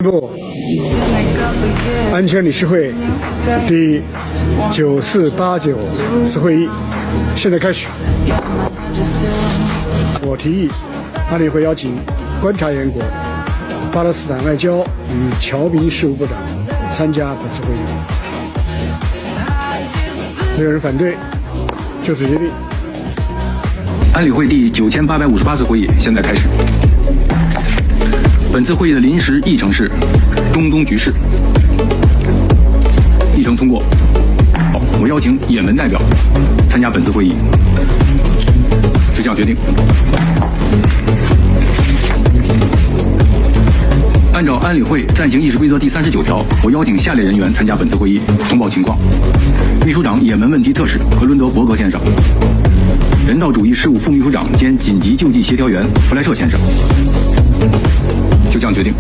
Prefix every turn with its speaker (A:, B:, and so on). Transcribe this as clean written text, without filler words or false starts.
A: 部安全理事会第9489次会议现在开始。我提议安理会邀请观察员国巴勒斯坦外交与侨民事务部长参加本次会议。没有人反对，就此决定。
B: 安理会第9858次会议现在开始。本次会议的临时议程是中东局势，议程通过。我邀请也门代表参加本次会议，就这样决定。按照安理会暂行议事规则第39条，我邀请下列人员参加本次会议，通报情况：秘书长也门问题特使格伦德伯格先生，人道主义事务副秘书长兼紧急救济协调员弗莱彻先生。就这样决定。